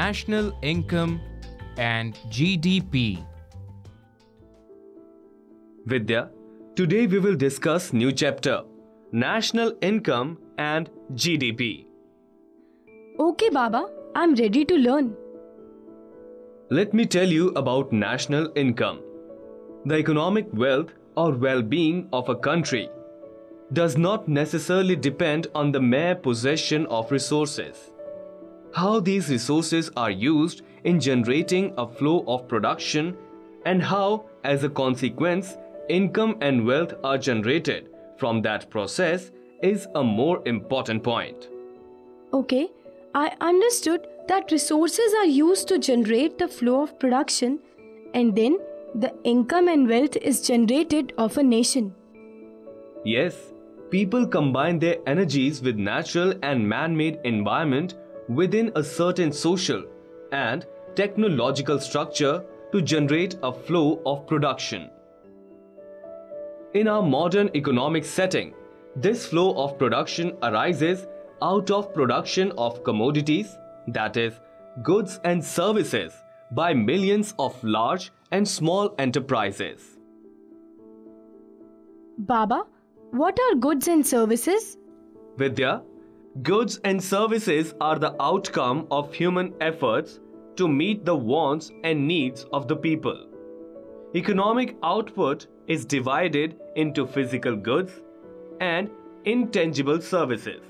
national income and GDP. Vidya, today we will discuss new chapter, National Income and GDP. Okay, Baba, I'm ready to learn. Let me tell you about national income. The economic wealth or well-being of a country does not necessarily depend on the mere possession of resources. How these resources are used in generating a flow of production and how, as a consequence, income and wealth are generated from that process is a more important point. Okay, I understood that resources are used to generate the flow of production and then the income and wealth is generated of a nation. Yes, people combine their energies with natural and man-made environment within a certain social and technological structure to generate a flow of production. In our modern economic setting, this flow of production arises out of production of commodities, that is, goods and services, by millions of large and small enterprises. Baba, what are goods and services? Vidya, goods and services are the outcome of human efforts to meet the wants and needs of the people. Economic output is divided into physical goods and intangible services,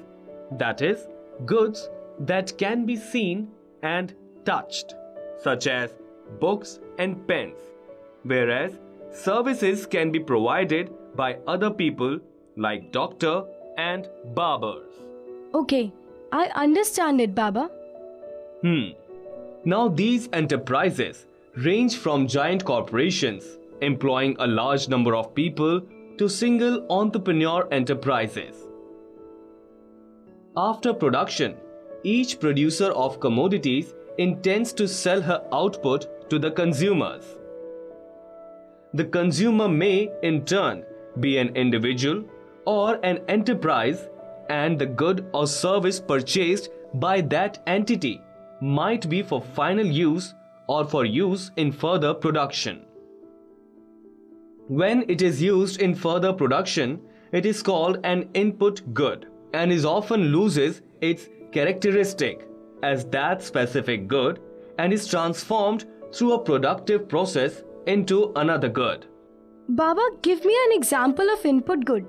that is, goods that can be seen and touched, such as books and pens, whereas services can be provided by other people like doctor and barbers. Okay, I understand it, Baba. Now these enterprises range from giant corporations employing a large number of people to single entrepreneur enterprises. After production, each producer of commodities intends to sell her output to the consumers. The consumer may, in turn, be an individual or an enterprise, and the good or service purchased by that entity might be for final use or for use in further production. When it is used in further production, it is called an input good and is often loses its characteristic as that specific good and is transformed through a productive process into another good. Baba, give me an example of input good.